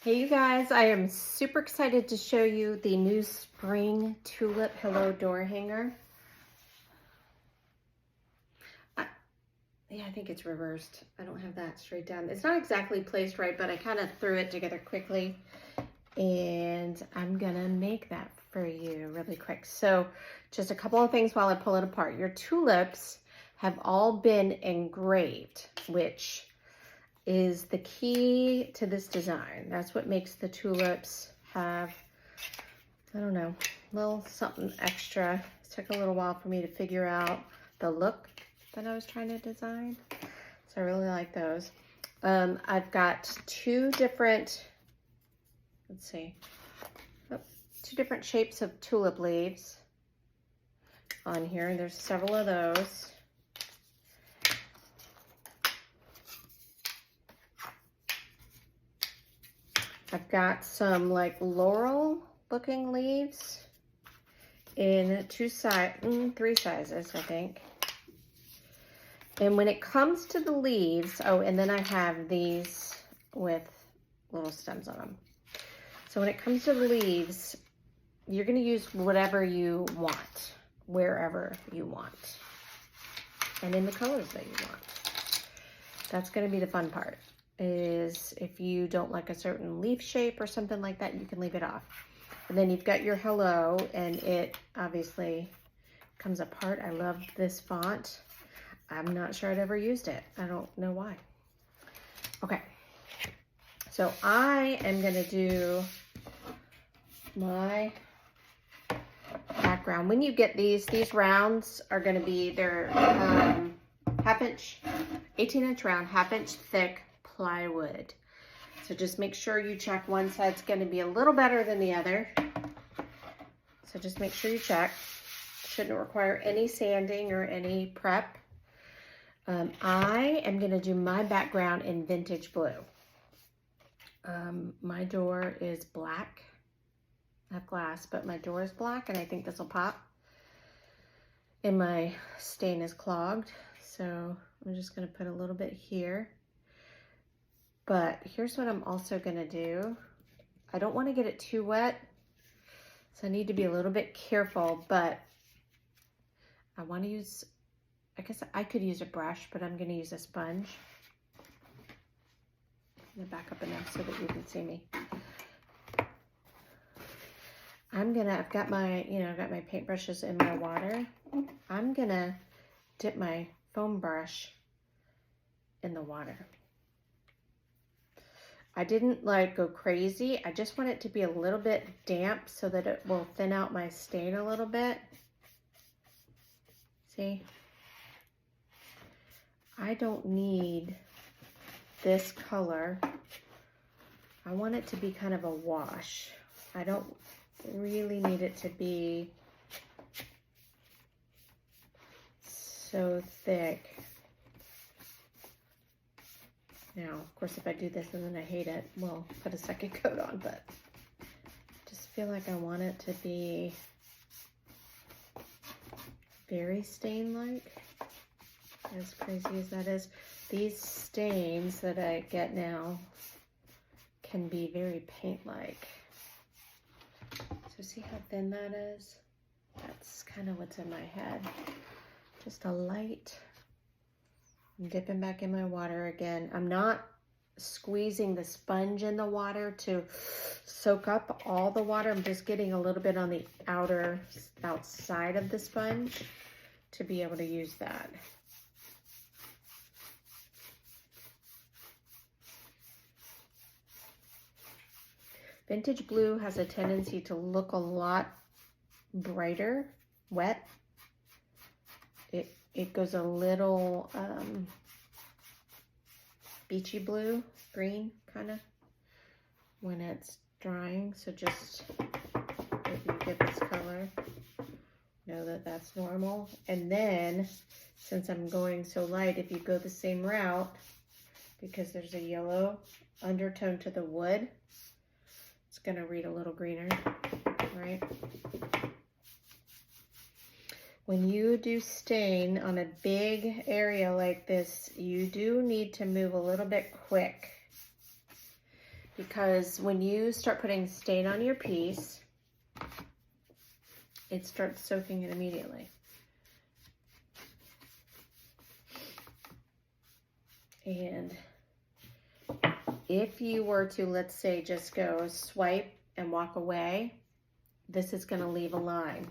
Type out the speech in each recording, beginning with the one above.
Hey you guys, I am super excited to show you the new spring tulip Hello door hanger. Yeah, I think it's reversed. I don't have that straight down. It's not exactly placed right, but I kind of threw it together quickly. And I'm gonna make that for you really quick. So just a couple of things while I pull it apart. Your tulips have all been engraved, which is the key to this design. That's what makes the tulips have, I don't know, a little something extra. It took a little while for me to figure out the look that I was trying to design. So I really like those. I've got two different, let's see, two different shapes of tulip leaves on here. There's several of those. I've got some like laurel looking leaves in three sizes, I think. And when it comes to the leaves, oh, and then I have these with little stems on them. So when it comes to the leaves, you're gonna use whatever you want, wherever you want, and in the colors that you want. That's gonna be the fun part. Is if you don't like a certain leaf shape or something like that, you can leave it off. And then you've got your hello, and it obviously comes apart. I love this font. I'm not sure I'd ever used it. I don't know why. Okay, so I am gonna do my background. When you get these rounds are gonna be, they're half inch, 18-inch round, half-inch thick plywood. So just make sure you check. One side's going to be a little better than the other. So just make sure you check. Shouldn't require any sanding or any prep. I am going to do my background in vintage blue. My door is black. I have glass, but my door is black, and I think this will pop. And my stain is clogged. So I'm just going to put a little bit here. But here's what I'm also gonna do. I don't wanna get it too wet, so I need to be a little bit careful, but I wanna use, I guess I could use a brush, but I'm gonna use a sponge. I'm gonna back up enough so that you can see me. I've got my, I've got my paintbrushes in my water. I'm gonna dip my foam brush in the water. I didn't like go crazy. I just want it to be a little bit damp so that it will thin out my stain a little bit. See? I don't need this color. I want it to be kind of a wash. I don't really need it to be so thick. Now, of course, if I do this and then I hate it, we'll put a second coat on, but I just feel like I want it to be very stain-like, as crazy as that is. These stains that I get now can be very paint-like. So see how thin that is? That's kind of what's in my head. Just a light. I'm dipping back in my water again. I'm not squeezing the sponge in the water to soak up all the water. I'm just getting a little bit on the outside of the sponge to be able to use that. Vintage blue has a tendency to look a lot brighter, wet. It goes a little beachy blue, green kind of when it's drying. So just if you get this color, know that that's normal. And then since I'm going so light, if you go the same route, because there's a yellow undertone to the wood, it's gonna read a little greener, right? When you do stain on a big area like this, you do need to move a little bit quick because when you start putting stain on your piece, it starts soaking it immediately. And if you were to, let's say, just go swipe and walk away, this is going to leave a line,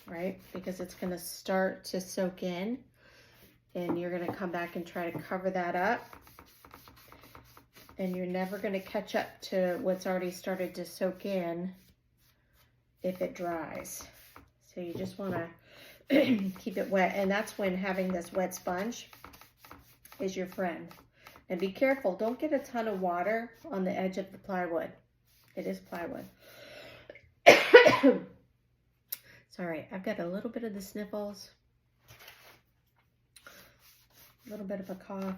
right? Because it's going to start to soak in, and you're going to come back and try to cover that up, and you're never going to catch up to what's already started to soak in if it dries. So you just want to keep it wet, and that's when having this wet sponge is your friend. And be careful, don't get a ton of water on the edge of the plywood. It is plywood. Sorry, I've got a little bit of the sniffles, a little bit of a cough.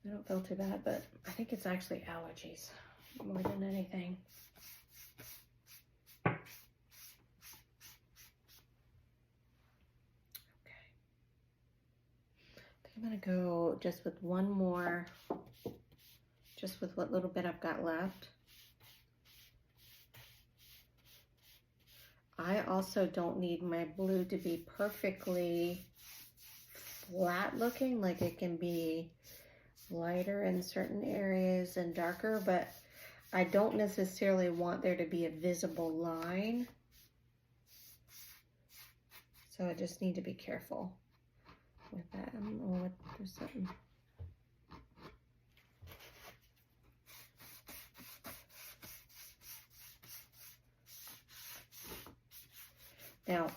I don't feel too bad, but I think it's actually allergies more than anything. I'm gonna go just with one more, just with what little bit I've got left. I also don't need my blue to be perfectly flat looking, like it can be lighter in certain areas and darker, but I don't necessarily want there to be a visible line. So I just need to be careful with that. I don't know what, there's something. Now,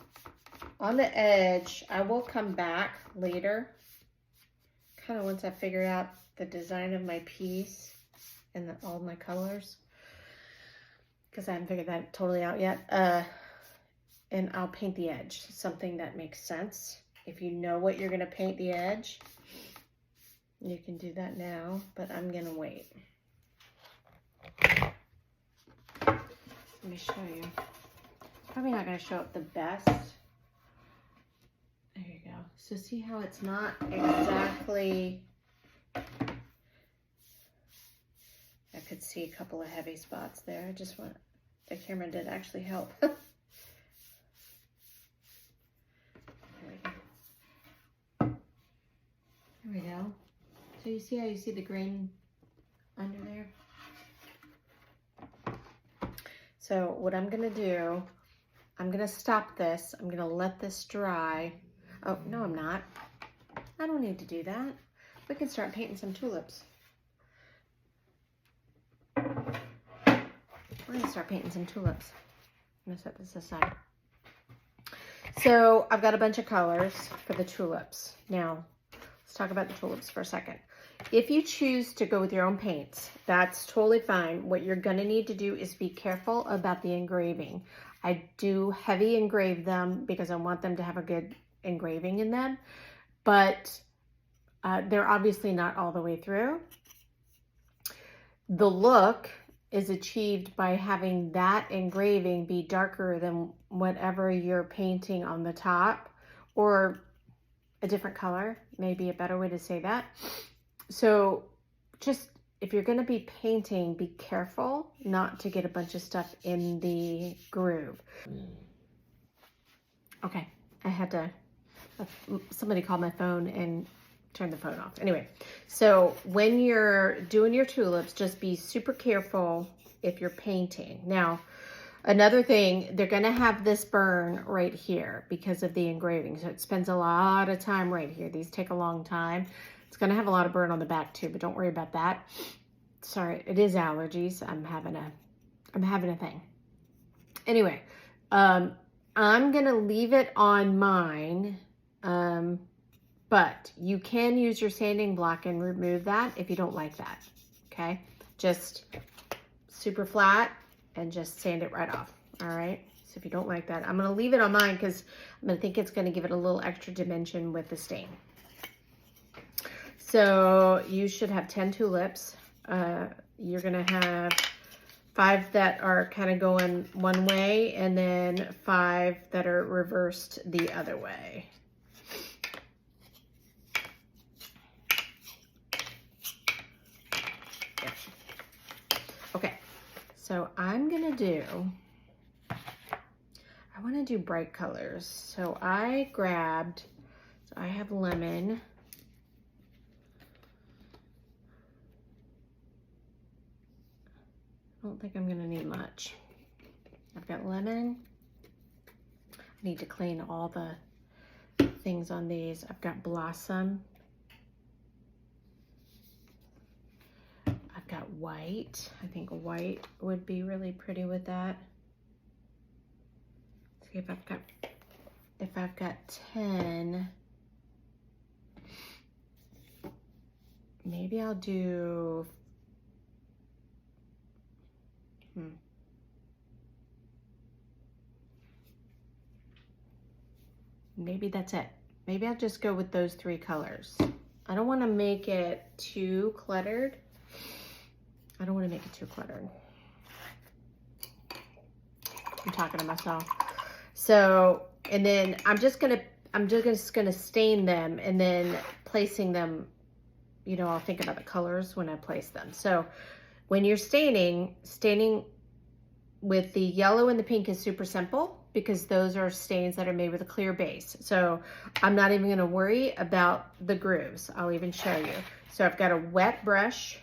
on the edge, I will come back later, kind of once I figure out the design of my piece and all my colors, because I haven't figured that totally out yet. And I'll paint the edge, something that makes sense. If you know what you're gonna paint the edge, you can do that now, but I'm gonna wait. Let me show you. Probably not gonna show up the best. There you go. So see how it's not exactly, I could see a couple of heavy spots there. I just want, the camera did actually help. There we go. So you see how you see the grain under there? So what I'm gonna do, I'm gonna stop this. I'm gonna let this dry. Oh, no, I'm not. I don't need to do that. We can start painting some tulips. We're gonna start painting some tulips. I'm gonna set this aside. So I've got a bunch of colors for the tulips. Now, let's talk about the tulips for a second. If you choose to go with your own paints, that's totally fine. What you're gonna need to do is be careful about the engraving. I do heavy engrave them because I want them to have a good engraving in them, but they're obviously not all the way through. The look is achieved by having that engraving be darker than whatever you're painting on the top, or a different color, maybe a better way to say that. So just, if you're gonna be painting, be careful not to get a bunch of stuff in the groove. Okay, I had to, somebody called my phone and turned the phone off. Anyway, so when you're doing your tulips, just be super careful if you're painting. Now, another thing, they're gonna have this burn right here because of the engraving. So it spends a lot of time right here. These take a long time. It's gonna have a lot of burn on the back too, but don't worry about that. Sorry, it is allergies. I'm having a thing. Anyway, I'm gonna leave it on mine, but you can use your sanding block and remove that if you don't like that, okay? Just super flat and just sand it right off, all right? So if you don't like that, I'm gonna leave it on mine because I'm gonna think it's gonna give it a little extra dimension with the stain. So you should have 10 tulips. You're gonna have 5 that are kind of going one way and then 5 that are reversed the other way. So I'm gonna do, I wanna do bright colors. So I grabbed, so I have lemon. I don't think I'm gonna need much. I've got lemon. I need to clean all the things on these. I've got blossom. I've got white. I think white would be really pretty with that. See if I've got 10. Maybe I'll do maybe that's it. Maybe I'll just go with those 3 colors. I don't want to make it too cluttered. I don't want to make it too cluttered. I'm talking to myself. So, and then I'm just gonna stain them, and then placing them, you know, I'll think about the colors when I place them. So when you're staining with the yellow and the pink is super simple, because those are stains that are made with a clear base. So I'm not even gonna worry about the grooves. I'll even show you. So I've got a wet brush.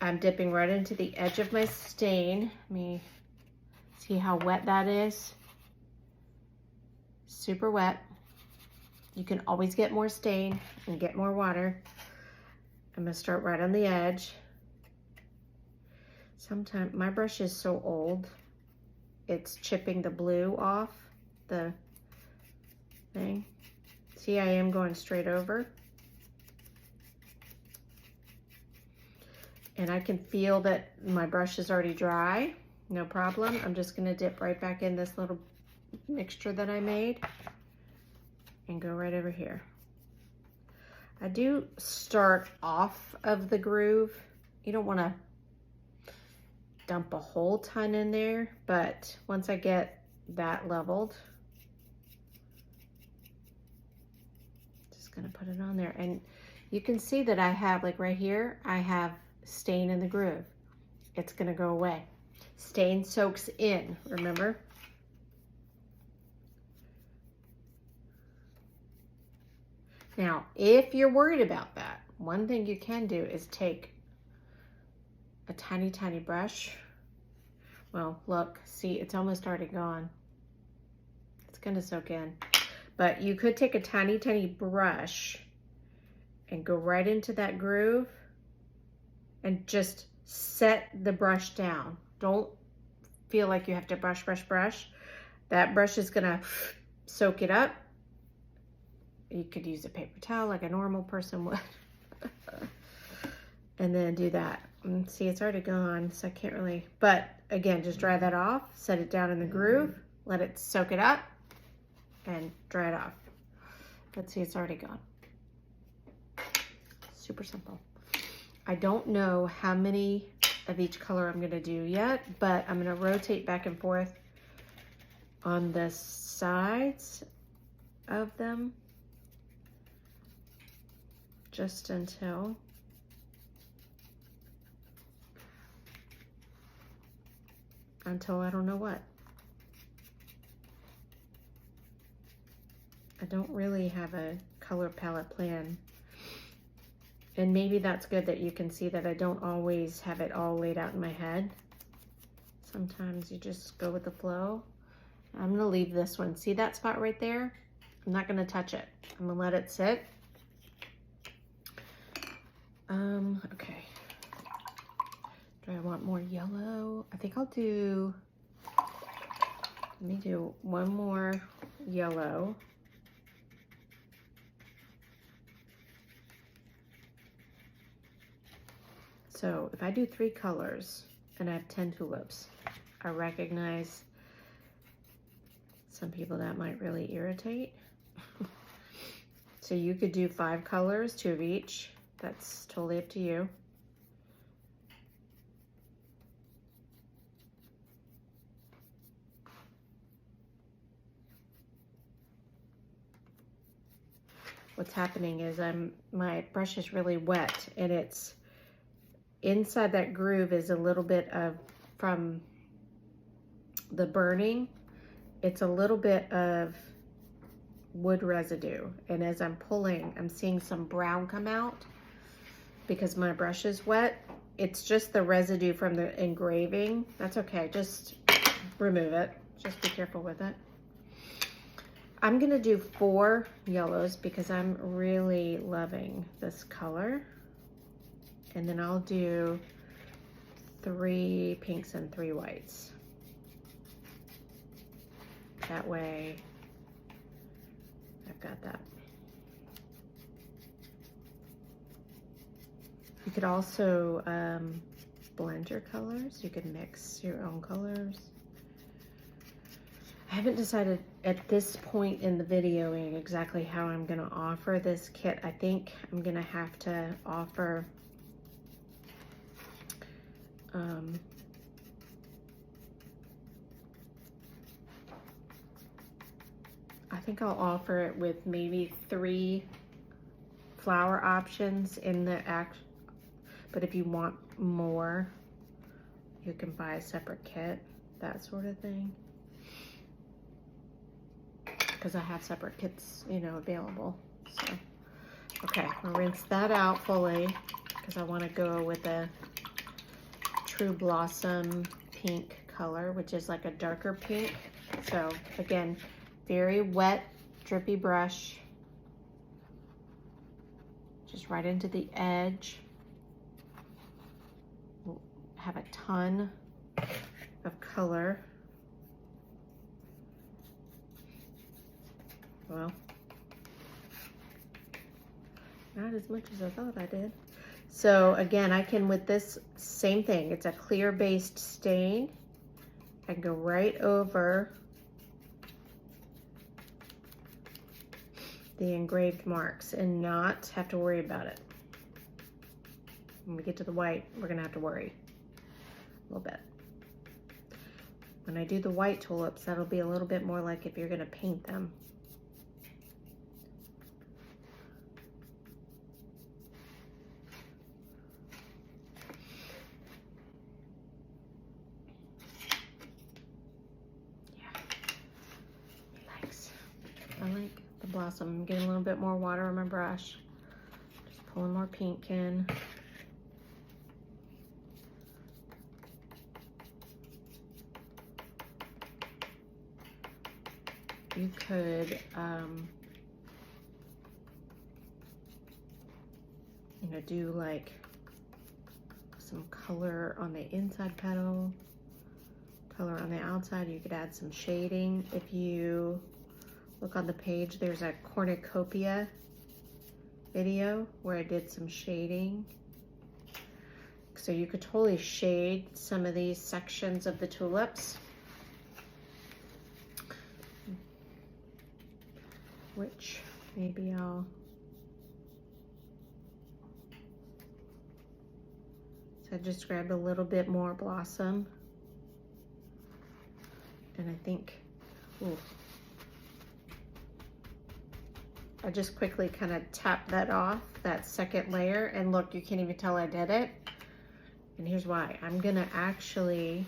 I'm dipping right into the edge of my stain. Let me see how wet that is. Super wet. You can always get more stain and get more water. I'm gonna start right on the edge. Sometimes my brush is so old, it's chipping the blue off the thing. See, I am going straight over. And I can feel that my brush is already dry, no problem. I'm just gonna dip right back in this little mixture that I made and go right over here. I do start off of the groove. You don't wanna dump a whole ton in there, but once I get that leveled, just gonna put it on there. And you can see that I have, like right here, I have stain in the groove. It's gonna go away. Stain soaks in, remember? Now, if you're worried about that, one thing you can do is take a tiny, tiny brush. Well, look, see, it's almost already gone. It's gonna soak in. But you could take a tiny, tiny brush and go right into that groove and just set the brush down. Don't feel like you have to brush, brush, brush. That brush is gonna soak it up. You could use a paper towel like a normal person would. And then do that. And see, it's already gone, so I can't really, but again, just dry that off, set it down in the groove, let it soak it up, and dry it off. But see, it's already gone. Super simple. I don't know how many of each color I'm gonna do yet, but I'm gonna rotate back and forth on the sides of them just until I don't know what. I don't really have a color palette plan. And maybe that's good that you can see that I don't always have it all laid out in my head. Sometimes you just go with the flow. I'm gonna leave this one. See that spot right there? I'm not gonna touch it. I'm gonna let it sit. Okay. Do I want more yellow? I think I'll do, let me do one more yellow. So if I do 3 colors and I have 10 tulips, I recognize some people that might really irritate. So you could do 5 colors, 2 of each. That's totally up to you. What's happening is my brush is really wet and it's inside that groove is a little bit of, from the burning, it's a little bit of wood residue. And as I'm pulling, I'm seeing some brown come out because my brush is wet. It's just the residue from the engraving. That's okay, just remove it. Just be careful with it. I'm gonna do 4 yellows because I'm really loving this color. And then I'll do 3 pinks and 3 whites. That way, I've got that. You could also blend your colors. You could mix your own colors. I haven't decided at this point in the videoing exactly how I'm gonna offer this kit. I think I'm gonna have to offer I think I'll offer it with maybe 3 flower options in the but if you want more, you can buy a separate kit, that sort of thing. Because I have separate kits, you know, available. So, okay, I'll rinse that out fully because I want to go with a True Blossom pink color, which is like a darker pink. So again, very wet, drippy brush. Just right into the edge. We'll have a ton of color. Well, not as much as I thought I did. So again, I can, with this same thing, it's a clear based stain. I can go right over the engraved marks and not have to worry about it. When we get to the white, we're gonna have to worry a little bit. When I do the white tulips, that'll be a little bit more like if you're gonna paint them. I like the blossom. I'm getting a little bit more water on my brush. Just pulling more pink in. You could, you know, do like some color on the inside petal, color on the outside. You could add some shading. If you look on the page, there's a cornucopia video where I did some shading. So you could totally shade some of these sections of the tulips. Which maybe I'll, so I just grabbed a little bit more blossom. And I think, ooh, I just quickly kind of tap that off, that second layer, and look, you can't even tell I did it. And here's why. I'm gonna actually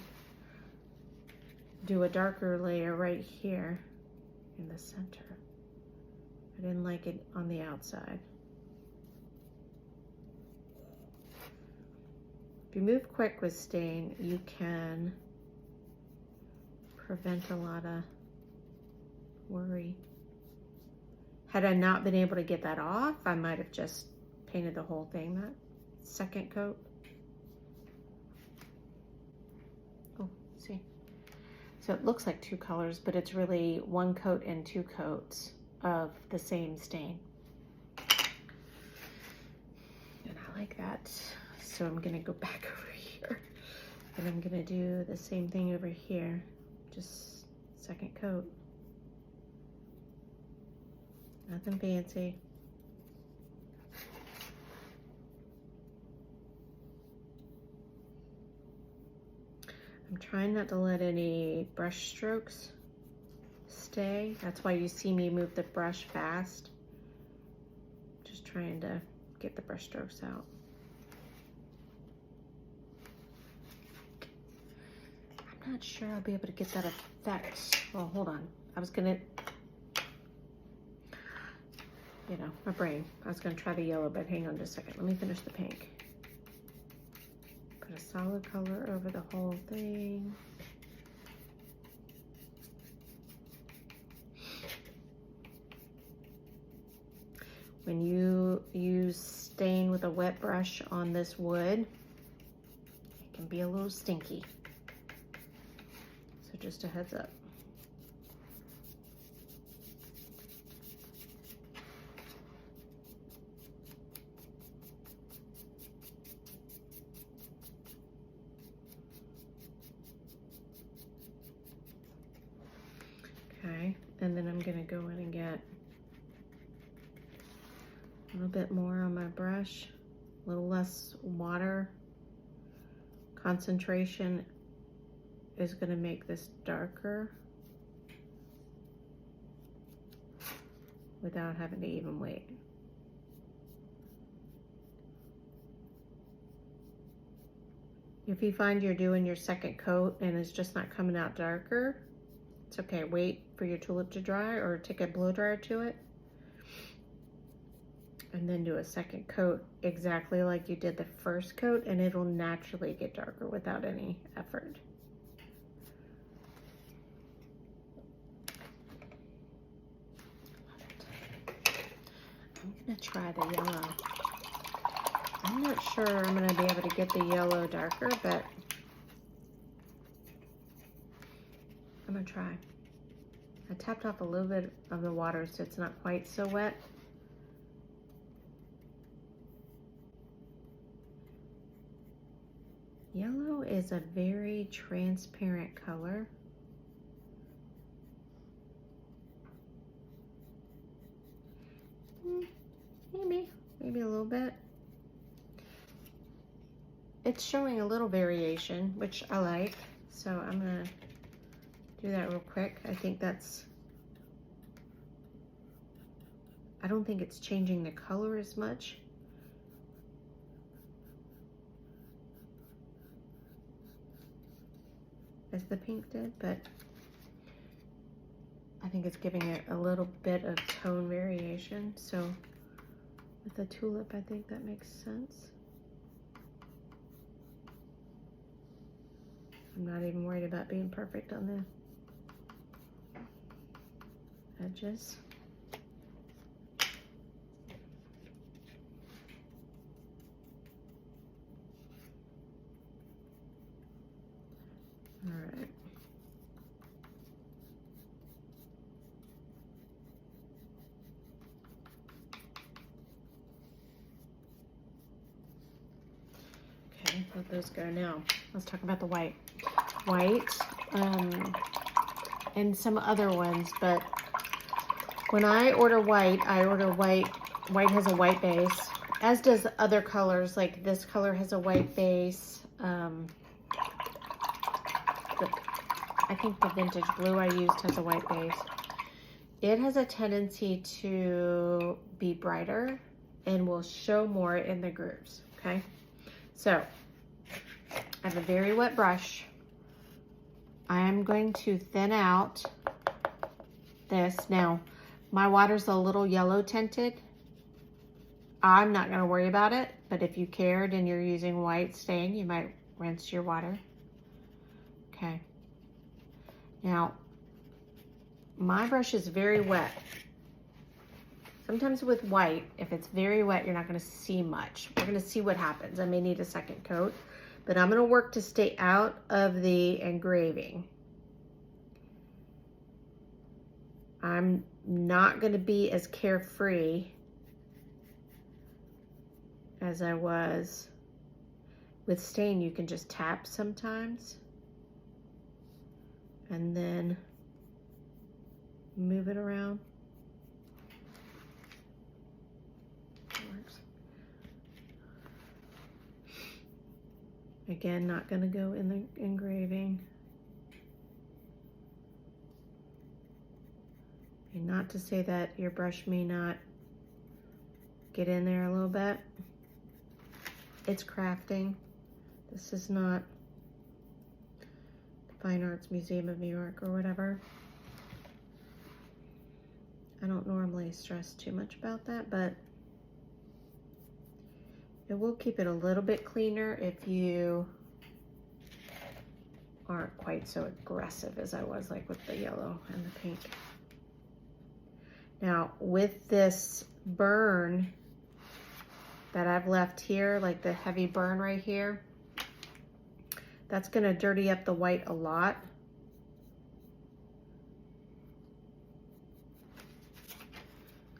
do a darker layer right here in the center. I didn't like it on the outside. If you move quick with stain, you can prevent a lot of worry. Had I not been able to get that off, I might have just painted the whole thing that second coat. Oh, see. So it looks like 2 colors, but it's really 1 coat and 2 coats of the same stain. And I like that. So I'm gonna go back over here and I'm gonna do the same thing over here. Just second coat. Nothing fancy. I'm trying not to let any brush strokes stay. That's why you see me move the brush fast. Just trying to get the brush strokes out. I'm not sure I'll be able to get that effect. Well, hold on. I was gonna, you know, my brain. I was gonna try the yellow, but hang on just a second. Let me finish the pink. Put a solid color over the whole thing. When you use stain with a wet brush on this wood, it can be a little stinky. So just a heads up. Okay, and then I'm gonna go in and get a little bit more on my brush, a little less water. Concentration is gonna make this darker without having to even wait. If you find you're doing your second coat and it's just not coming out darker, it's okay. Wait for your tulip to dry or take a blow dryer to it and then do a second coat exactly like you did the first coat, and it'll naturally get darker without any effort. I'm gonna try the yellow. I'm not sure I'm gonna be able to get the yellow darker, but I'm gonna try. I tapped off a little bit of the water so it's not quite so wet. Yellow is a very transparent color. Maybe a little bit. It's showing a little variation, which I like. So I'm gonna do that real quick. I don't think it's changing the color as much. As the pink did, but I think it's giving it a little bit of tone variation. So with the tulip, I think that makes sense. I'm not even worried about being perfect on the edges. All right. Okay, let those go now. Let's talk about the white. And some other ones, but when I order white, White has a white base, as does other colors. Like this color has a white base. I think the vintage blue I used has a white base. It has a tendency to be brighter and will show more in the grooves, okay? So, I have a very wet brush. I am going to thin out this. Now, my water's a little yellow tinted. I'm not gonna worry about it, but if you cared and you're using white stain, you might rinse your water. Okay. Now, my brush is very wet. Sometimes with white, if it's very wet, you're not gonna see much. We're gonna see what happens. I may need a second coat, but I'm gonna work to stay out of the engraving. I'm not gonna be as carefree as I was. With stain, you can just tap sometimes and then move it around. Works. Again, not going to go in the engraving. And not to say that your brush may not get in there a little bit. It's crafting. This is not Fine Arts Museum of New York or whatever. I don't normally stress too much about that, but it will keep it a little bit cleaner if you aren't quite so aggressive as I was, like with the yellow and the pink. Now with this burn that I've left here, like the heavy burn right here, that's gonna dirty up the white a lot.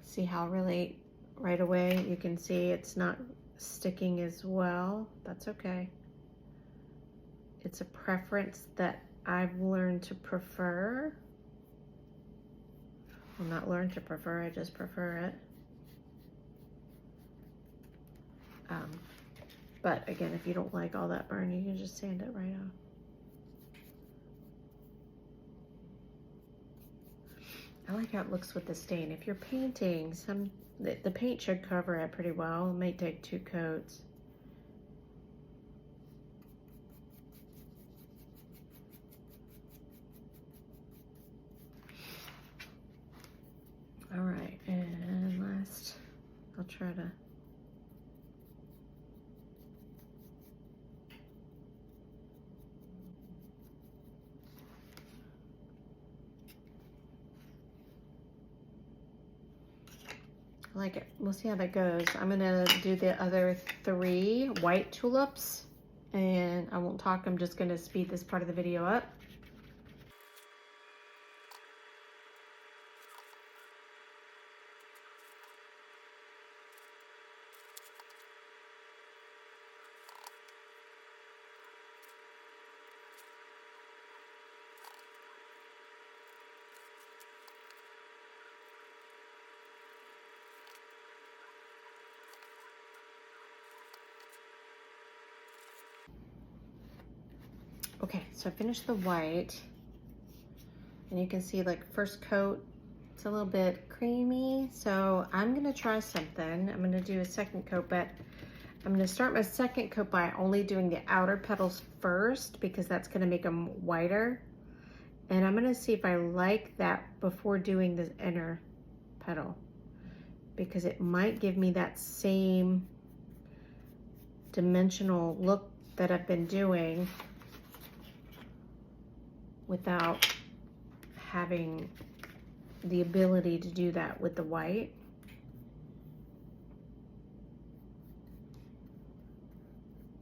See how really right away you can see it's not sticking as well. That's okay. It's a preference that I've learned to prefer. Well, not learn to prefer, I just prefer it. But again, if you don't like all that burn, you can just sand it right off. I like how it looks with the stain. If you're painting, the paint should cover it pretty well. It might take 2 coats. All right, and last, I'll try to I like it. We'll see how that goes. I'm gonna do the other 3 white tulips, and I won't talk. I'm just gonna speed this part of the video up. Okay, so I finished the white, and you can see like first coat, it's a little bit creamy. So I'm gonna try something. I'm gonna do a second coat, but I'm gonna start my second coat by only doing the outer petals first because that's gonna make them whiter. And I'm gonna see if I like that before doing the inner petal, because it might give me that same dimensional look that I've been doing without having the ability to do that with the white.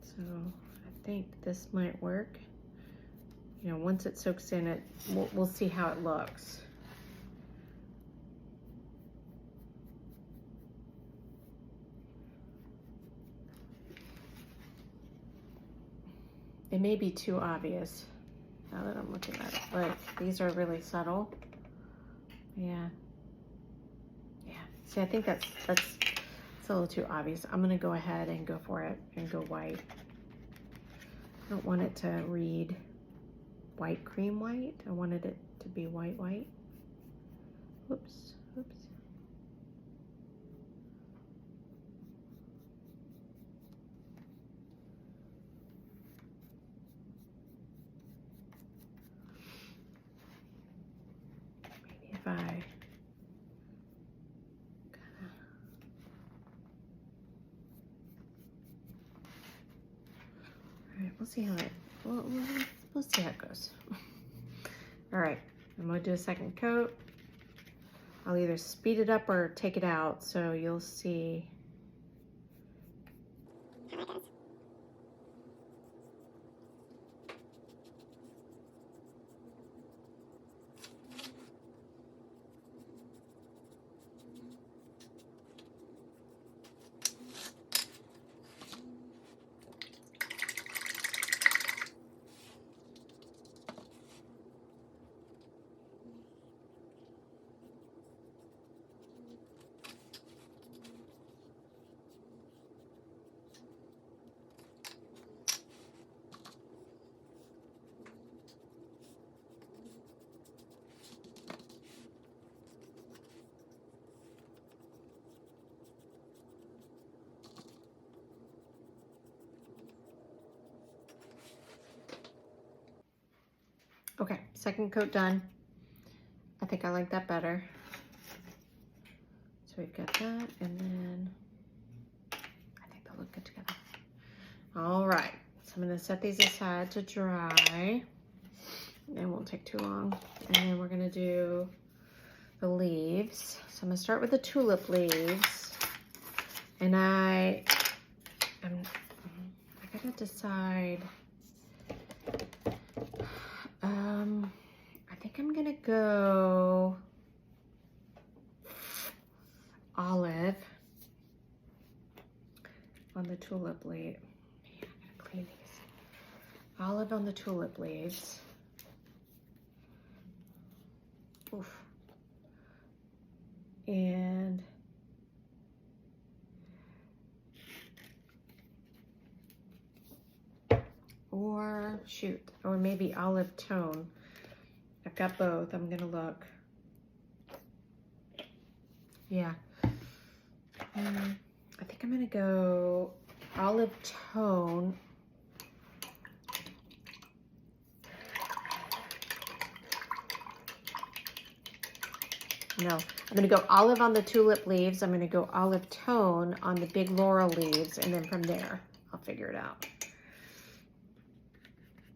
So I think this might work. You know, once it soaks in, we'll see how it looks. It may be too obvious now that I'm looking at it, but these are really subtle. Yeah. Yeah. See, I think that's a little too obvious. I'm gonna go ahead and go for it and go white. I don't want it to read white cream white. I wanted it to be white white. Oops, oops. Maybe if I kinda, all right, we'll see how it, we'll see how it goes. All right, I'm gonna do a second coat. I'll either speed it up or take it out, so you'll see how it goes. Okay, second coat done. I think I like that better. So we've got that, and then I think they'll look good together. All right, so I'm gonna set these aside to dry. It won't take too long. And then we're gonna do the leaves. So I'm gonna start with the tulip leaves. And I gotta decide. I think I'm gonna go olive on the tulip leaf. Man, I gotta clean these. Olive on the tulip leaves. Oof. And or maybe olive tone. I've got both. I'm gonna look. Yeah. I think I'm gonna go olive tone. No, I'm gonna go olive on the tulip leaves. I'm gonna go olive tone on the big laurel leaves, and then from there, I'll figure it out.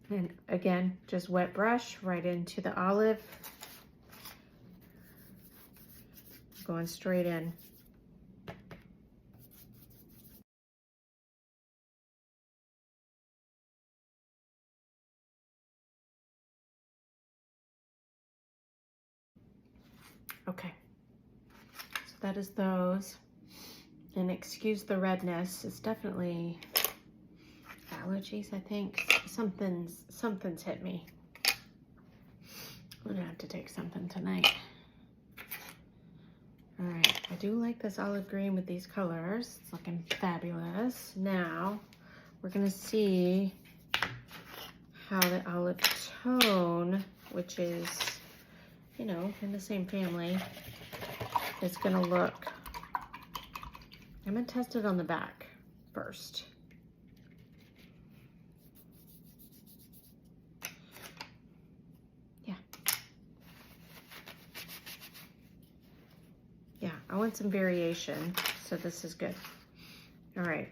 And again, just wet brush right into the olive. Going straight in. Okay, so that is those. And excuse the redness, it's definitely allergies, I think. Something's hit me. I'm gonna have to take something tonight. All right, I do like this olive green with these colors. It's looking fabulous. Now, we're gonna see how the olive tone, which is, you know, in the same family, is gonna look. I'm gonna test it on the back first. Yeah, I want some variation, so this is good. All right,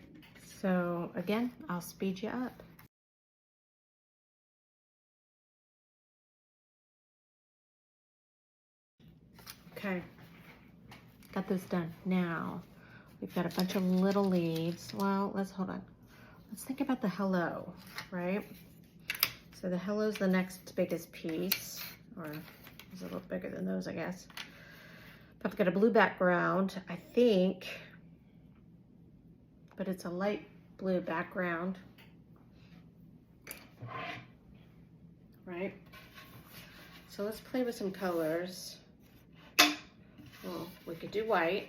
so again, I'll speed you up. Okay, got this done. Now, we've got a bunch of little leaves. Well, hold on. Let's think about the hello, right? So the hello's the next biggest piece, or it's a little bigger than those, I guess. I've got a blue background, I think, but it's a light blue background, right? So let's play with some colors. Well, we could do white.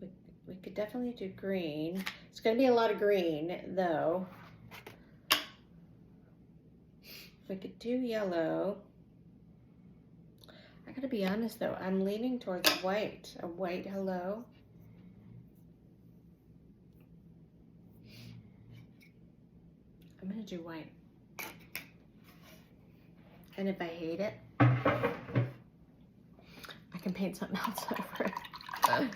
We could definitely do green. It's gonna be a lot of green though. We could do yellow. I gotta be honest though, I'm leaning towards white, a white hello. I'm gonna do white. And if I hate it, I can paint something else over it. I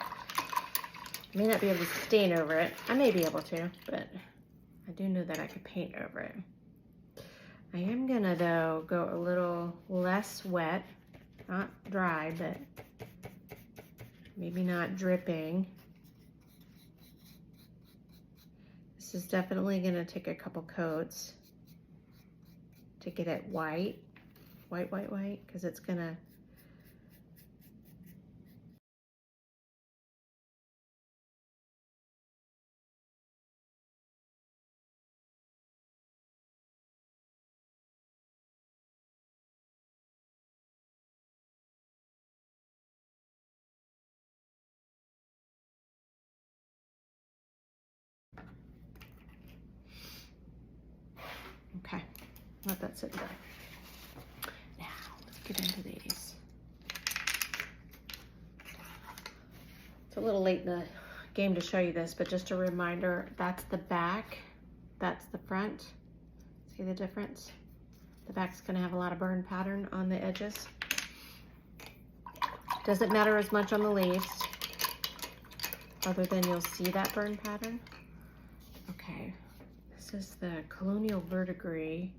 may not be able to stain over it. I may be able to, but I do know that I could paint over it. I am gonna though go a little less wet. Not dry, but maybe not dripping. This is definitely gonna take a couple coats to get it white, because it's gonna, okay, let that sit there. Now, let's get into these. It's a little late in the game to show you this, but just a reminder, that's the back, that's the front, See the difference? The back's gonna have a lot of burn pattern on the edges. Doesn't matter as much on the leaves, other than you'll see that burn pattern. Okay, this is the Colonial Verdigris.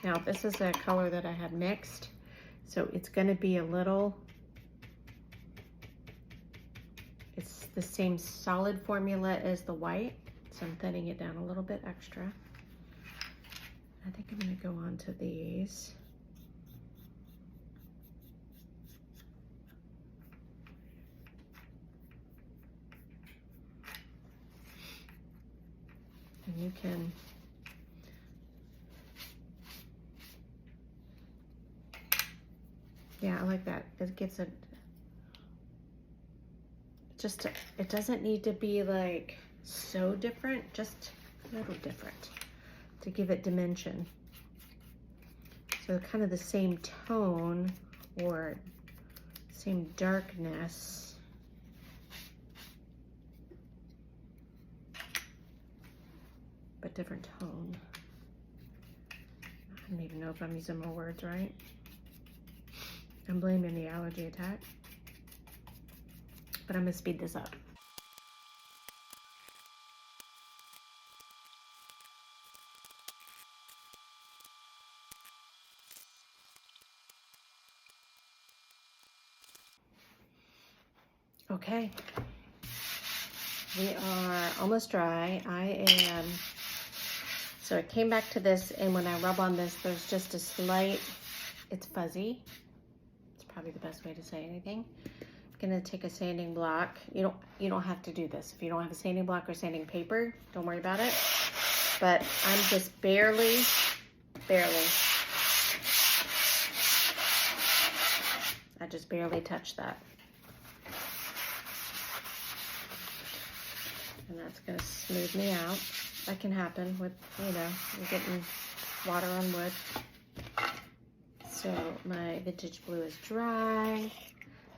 Now, this is a color that I had mixed, so it's gonna be a little, it's the same solid formula as the white, so I'm thinning it down a little bit extra. I think I'm gonna go on to these. And you can yeah, I like that. It gives it just, it doesn't need to be like so different, just a little different to give it dimension. So kind of the same tone or same darkness. But different tone. I don't even know if I'm using my words right. I'm blaming the allergy attack, but I'm gonna speed this up. Okay, we are almost dry. So I came back to this, and when I rub on this, there's just a slight, it's fuzzy. Probably the best way to say anything. I'm gonna take a sanding block. You don't have to do this. If you don't have a sanding block or sanding paper, don't worry about it. But I'm just barely. I just barely touch that. And that's gonna smooth me out. That can happen with, you're getting water on wood. So my vintage blue is dry.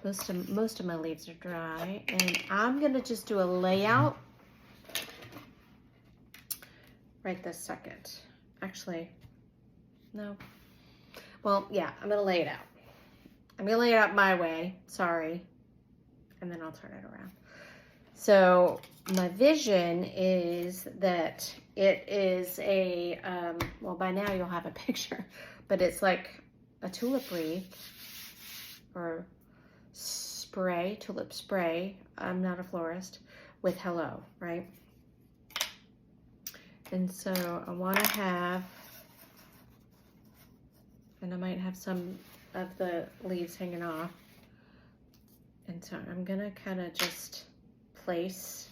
Most of my leaves are dry, and I'm gonna just do a layout right this second. Actually, no. Well, yeah, I'm gonna lay it out. I'm gonna lay it out my way. Sorry, and then I'll turn it around. So my vision is that it is a well, by now you'll have a picture, but it's like a tulip wreath or spray, tulip spray. I'm not a florist, with hello, right? And so I want to have, and I might have some of the leaves hanging off. And so I'm going to kind of just place,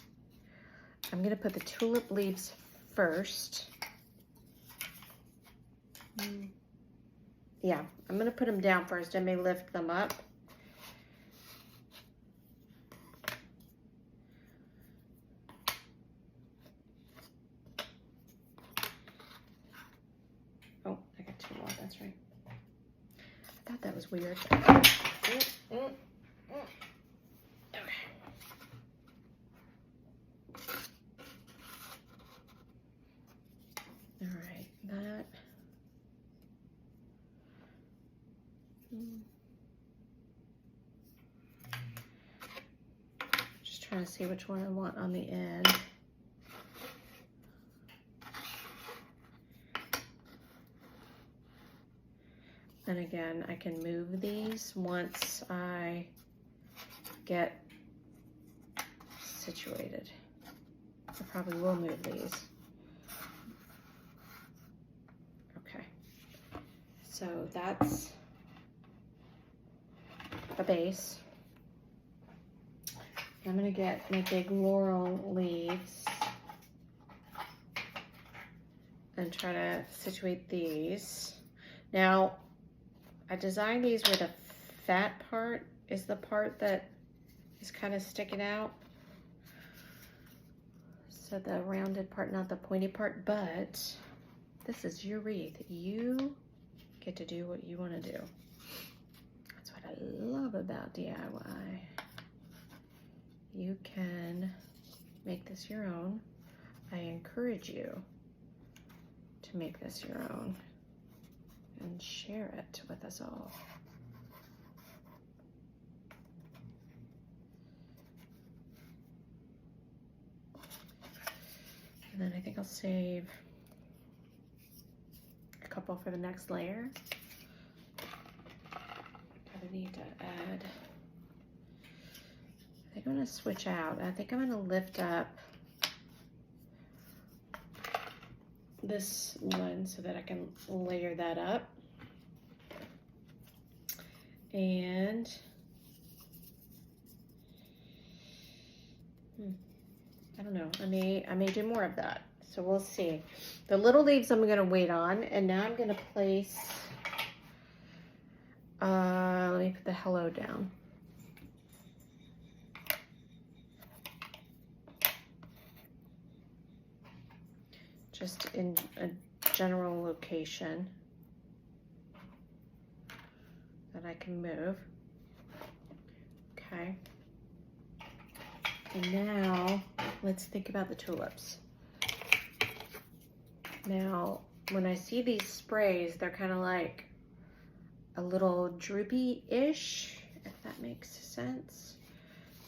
I'm going to put the tulip leaves first. Yeah, I'm gonna put them down first. I may lift them up. Oh, I got two more, that's right. I thought that was weird. Okay. All right, that. Just trying to see which one I want on the end. And again, I can move these once I get situated. I probably will move these. Okay, so that's a base. I'm gonna get my big laurel leaves and try to situate these. Now, I designed these where the fat part is the part that is kind of sticking out. So the rounded part, not the pointy part, but this is your wreath. You get to do what you want to do. That's what I love about DIY. you can make this your own. I encourage you to make this your own and share it with us all. And then I think I'll save a couple for the next layer. I need to add, I think I'm going to switch out. I think I'm going to lift up this one so that I can layer that up. And I don't know, I may do more of that. So we'll see. The little leaves I'm going to wait on, and now I'm going to place, let me put the hello down. Just in a general location that I can move. Okay. And now let's think about the tulips. Now, when I see these sprays, they're kind of like a little droopy-ish, if that makes sense.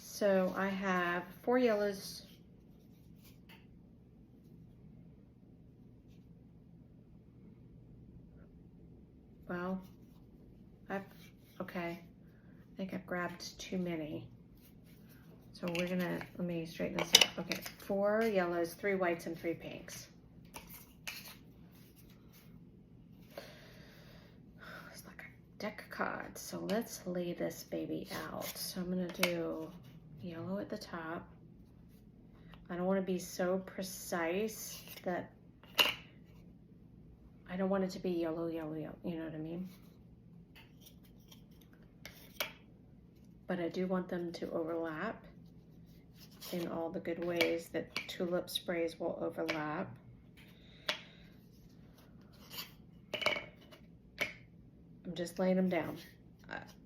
So I have 4 yellows. Well, okay. I think I've grabbed too many. So we're gonna, let me straighten this up. Okay, 4 yellows, 3 whites, and 3 pinks. It's like a deck of cards. So let's lay this baby out. So I'm gonna do yellow at the top. I don't wanna be so precise that I don't want it to be yellow, yellow, yellow, you know what I mean? But I do want them to overlap in all the good ways that tulip sprays will overlap. I'm just laying them down.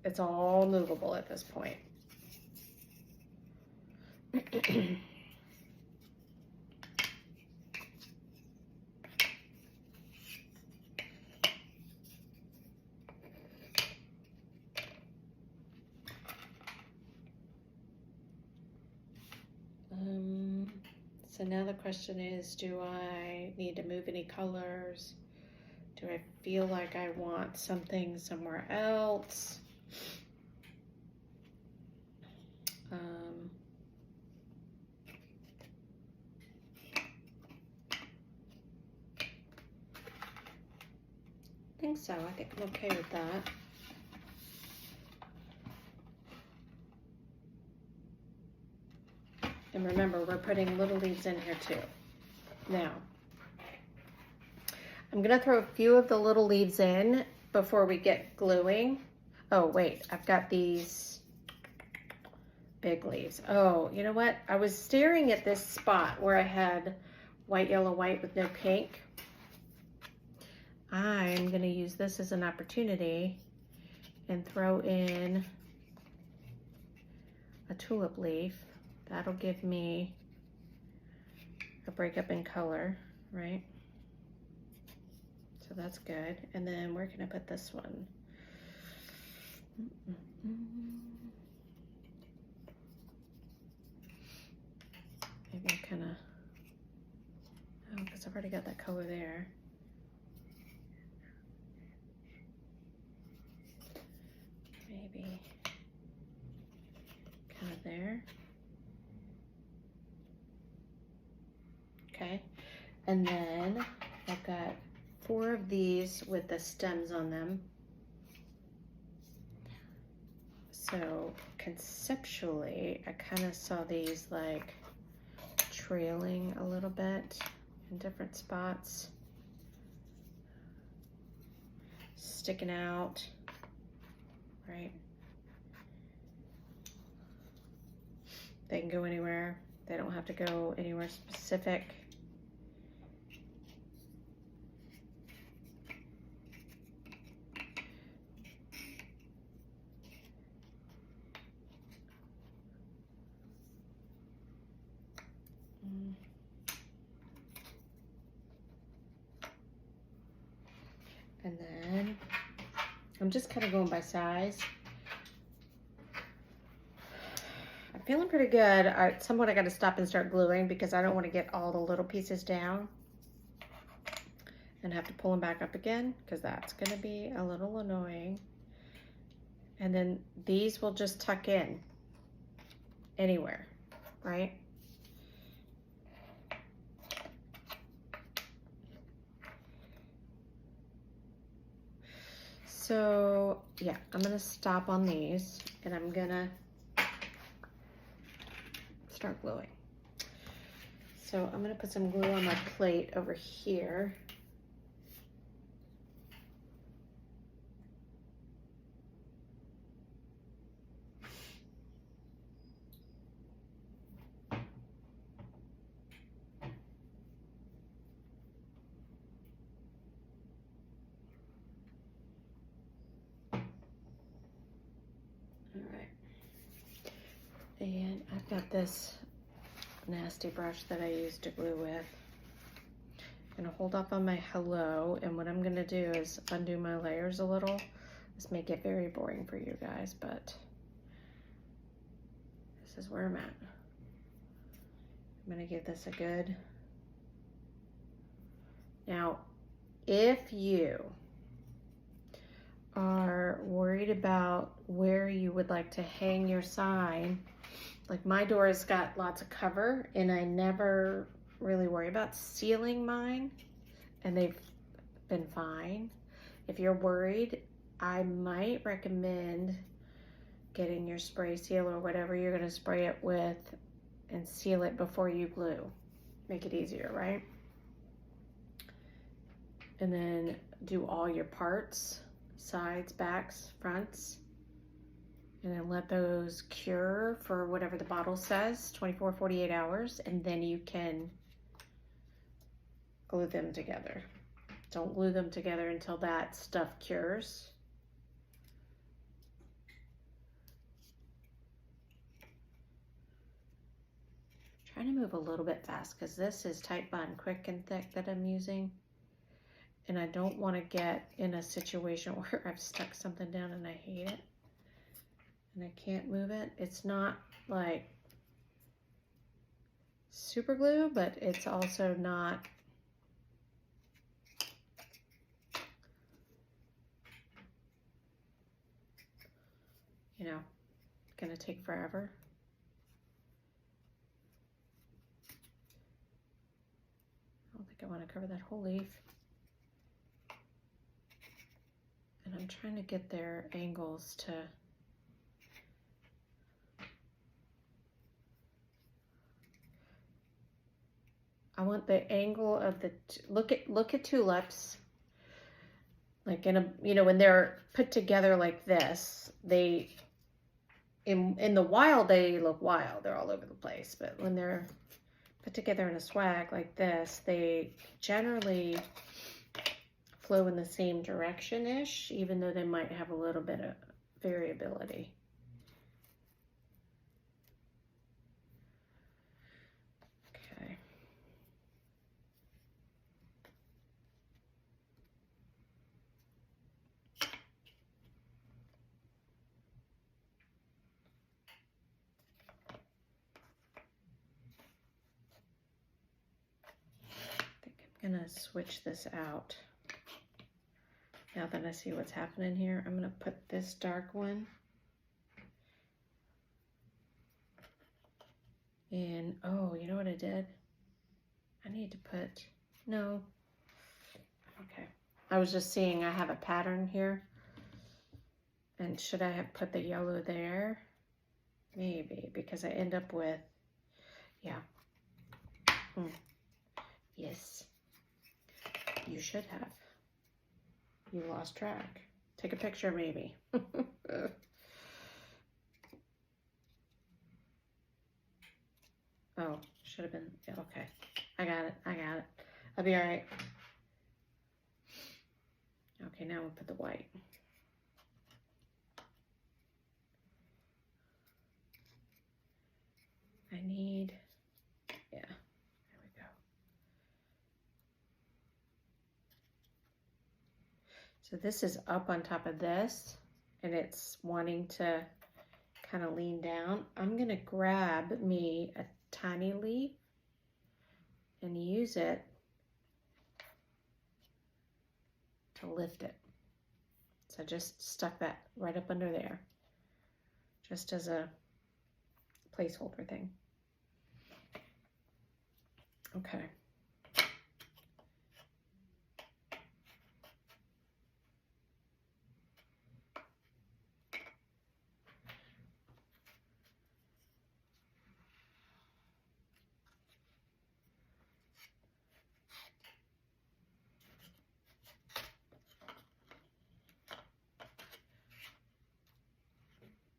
It's all movable at this point. So now the question is, do I need to move any colors? Do I feel like I want something somewhere else? I think so. I think I'm okay with that. And remember, we're putting little leaves in here too. Now, I'm gonna throw a few of the little leaves in before we get gluing. Oh wait, I've got these big leaves. Oh, you know what? I was staring at this spot where I had white, yellow, white with no pink. I'm gonna use this as an opportunity and throw in a tulip leaf. That'll give me a breakup in color, right? So that's good. And then where can I put this one? Maybe I kind of, oh, because I've already got that color there. Maybe kind of there. Okay, and then I've got 4 of these with the stems on them. So conceptually, I kind of saw these like trailing a little bit in different spots, sticking out, right? They can go anywhere. They don't have to go anywhere specific. And then I'm just kind of going by size. I'm feeling pretty good. At some point I got to stop and start gluing because I don't want to get all the little pieces down and have to pull them back up again, because that's going to be a little annoying. And then these will just tuck in anywhere, right? So yeah, I'm going to stop on these and I'm going to start gluing. So I'm going to put some glue on my plate over here. All right. And I've got this nasty brush that I use to glue with. I'm gonna hold up on my hello, and what I'm gonna do is undo my layers a little. This may get very boring for you guys, but this is where I'm at. I'm gonna give this a good. Now, if you are worried about where you would like to hang your sign, like my door has got lots of cover and I never really worry about sealing mine, and they've been fine. If you're worried, I might recommend getting your spray seal or whatever you're going to spray it with and seal it before you glue. Make it easier, right? And then do all your parts, sides, backs, fronts, and then let those cure for whatever the bottle says, 24, 48 hours, and then you can glue them together. Don't glue them together until that stuff cures. Trying to move a little bit fast because this is Type Bond Quick and Thick that I'm using. And I don't want to get in a situation where I've stuck something down and I hate it and I can't move it. It's not like super glue, but it's also not gonna take forever. I don't think I want to cover that whole leaf. And I'm trying to get their angles to I want the angle of the look at tulips. Like in a when they're put together like this, they in the wild they look wild. They're all over the place, but when they're put together in a swag like this, they generally flow in the same direction-ish, even though they might have a little bit of variability. Okay. I think I'm gonna switch this out. Now that I see what's happening here, I'm gonna put this dark one in. Oh, you know what I did? I need to put, no. Okay. I was just seeing I have a pattern here. And should I have put the yellow there? Maybe, because I end up with, yeah. Yes. You should have. You lost track. Take a picture, maybe. Oh, should have been, yeah, okay. I got it. I'll be all right. Okay, now we'll put the white. I need, yeah, there we go. So this is up on top of this, and it's wanting to kind of lean down. I'm gonna grab me a tiny leaf and use it to lift it. So I just stuck that right up under there, just as a placeholder thing. Okay.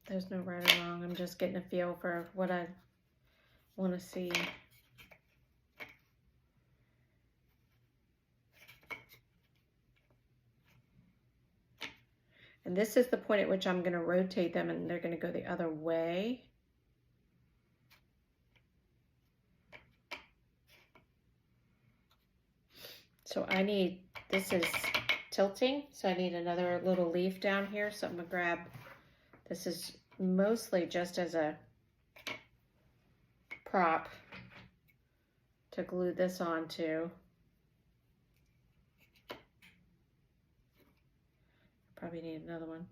There's no right or wrong. I'm just getting a feel for what I want to see. And this is the point at which I'm going to rotate them and they're going to go the other way. So I need, this is tilting, so I need another little leaf down here. So I'm going to grab, this is mostly just as a prop to glue this onto. Probably need another one.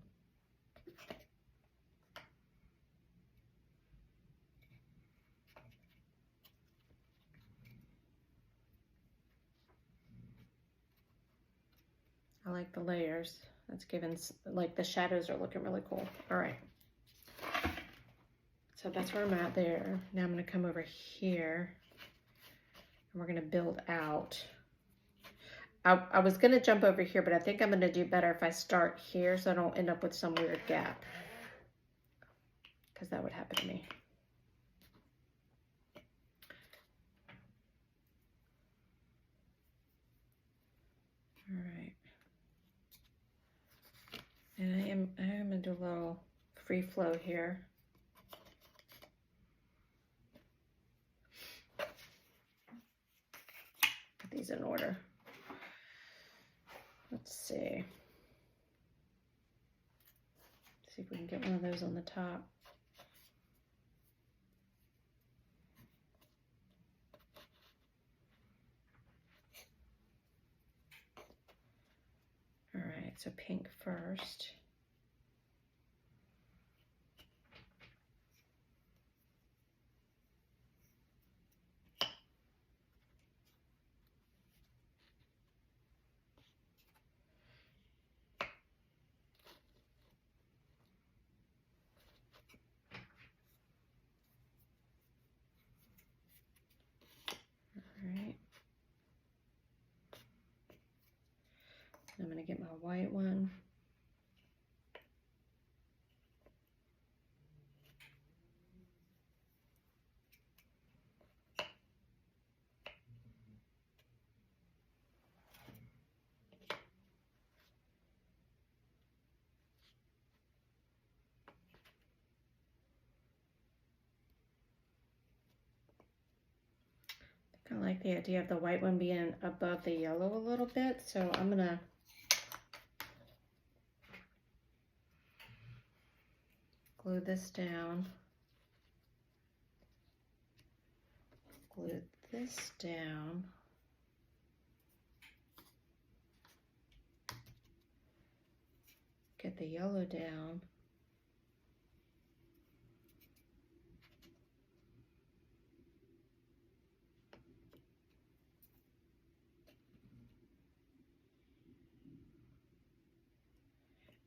I like the layers. That's given, like the shadows are looking really cool. All right. So that's where I'm at there. Now I'm going to come over here and we're going to build out. I was going to jump over here, but I think I'm going to do better if I start here so I don't end up with some weird gap, because that would happen to me. All right. And I am going to do a little free flow here. Put these in order. Let's see. See if we can get one of those on the top. All right, so pink first. I'm going to get my white one. I like the idea of the white one being above the yellow a little bit, so I'm going to glue this down, glue this down, get the yellow down,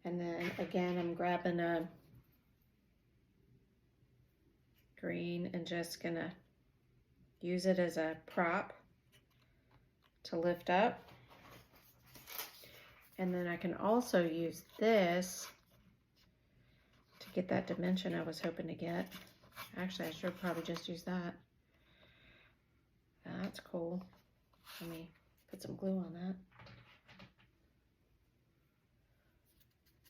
and then again I'm grabbing a green and just gonna use it as a prop to lift up. And then I can also use this to get that dimension I was hoping to get. Actually, I should probably just use that. That's cool. Let me put some glue on that.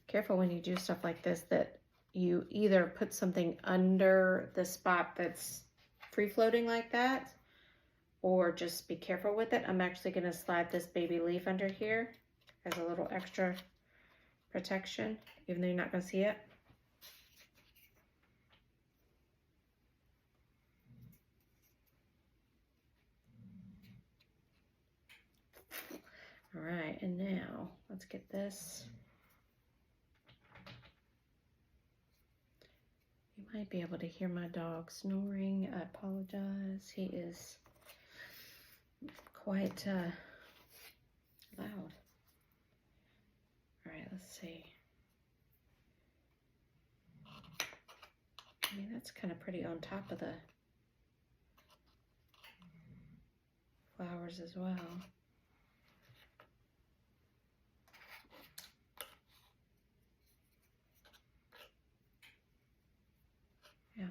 Careful when you do stuff like this that you either put something under the spot that's free floating like that, or just be careful with it. I'm actually going to slide this baby leaf under here as a little extra protection, even though you're not going to see it. All right, and now let's get this. You might be able to hear my dog snoring. I apologize. He is quite loud. All right, let's see. I mean, that's kind of pretty on top of the flowers as well. Yeah.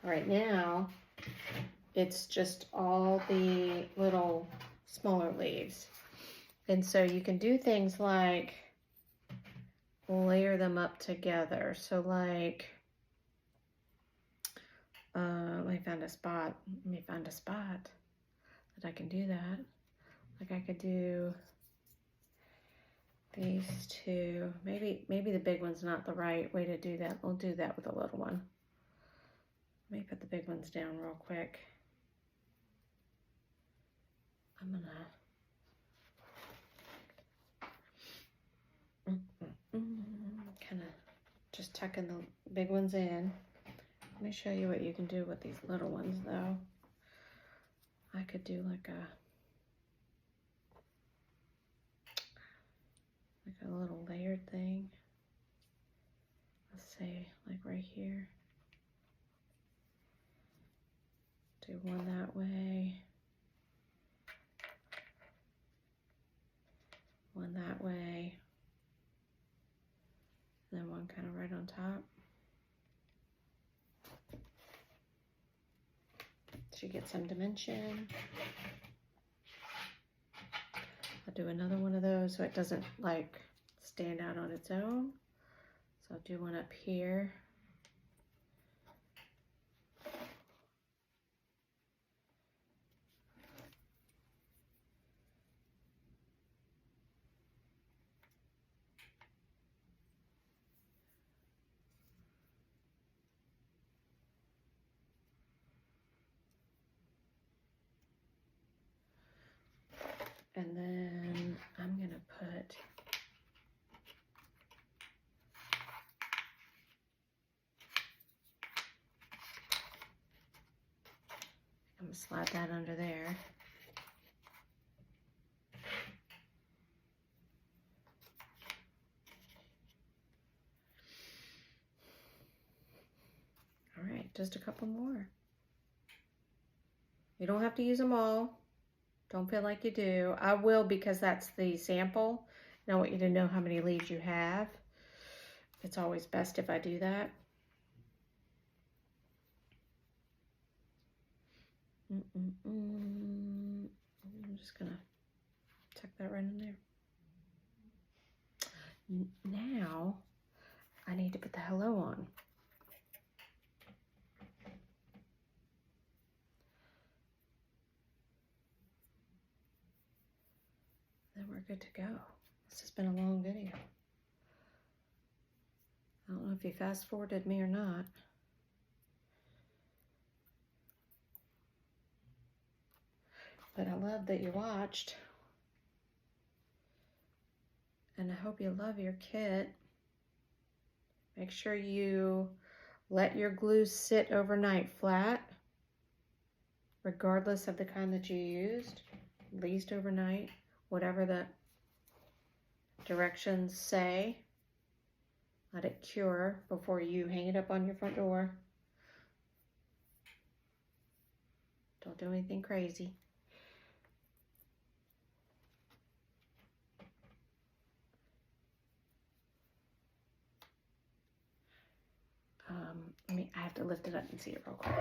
All right, now it's just all the little smaller leaves. And so you can do things like layer them up together. So like, let me find a spot. Let me find a spot that I can do that. Like I could do these two. Maybe the big one's not the right way to do that. We'll do that with a little one. Let me put the big ones down real quick. I'm gonna kind of just tucking the big ones in. Let me show you what you can do with these little ones though. I could do like a little layered thing. Let's say like right here. Do one that way. One that way. And then one kind of right on top. So you get some dimension. I'll do another one of those so it doesn't like stand out on its own. So I'll do one up here. And then I'm gonna put I'm gonna slide that under there. All right, just a couple more. You don't have to use them all. Don't feel like you do. I will because that's the sample. And I want you to know how many leaves you have. It's always best if I do that. I'm just gonna tuck that right in there. Now, I need to put the hello on. Then we're good to go. This has been a long video. I don't know if you fast forwarded me or not. But I love that you watched. And I hope you love your kit. Make sure you let your glue sit overnight flat, regardless of the kind that you used, at least overnight, whatever the directions say. Let it cure before you hang it up on your front door. Don't do anything crazy. I have to lift it up and see it real quick.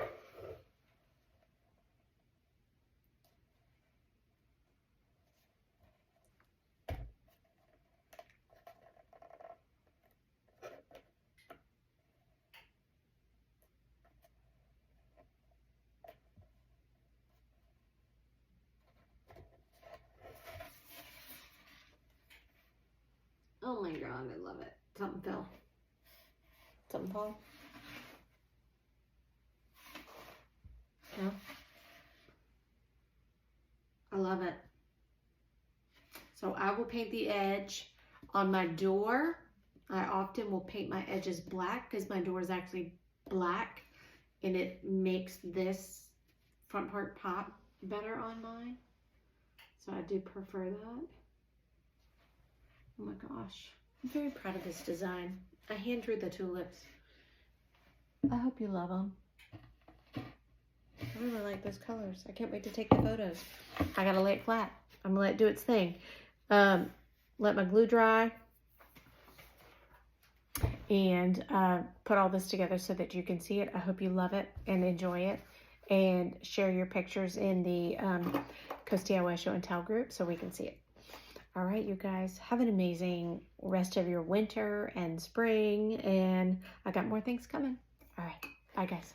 Oh my God, I love it. Something fell. Something fall? No? I love it. So I will paint the edge on my door. I often will paint my edges black because my door is actually black and it makes this front part pop better on mine. So I do prefer that. Oh my gosh. I'm very proud of this design. I hand drew the tulips. I hope you love them. I really like those colors. I can't wait to take the photos. I gotta lay it flat. I'm gonna let it do its thing. Let my glue dry and put all this together so that you can see it. I hope you love it and enjoy it, and share your pictures in the Coast DIY Show and Tell group so we can see it. All right, you guys, have an amazing rest of your winter and spring, and I got more things coming. All right, bye guys.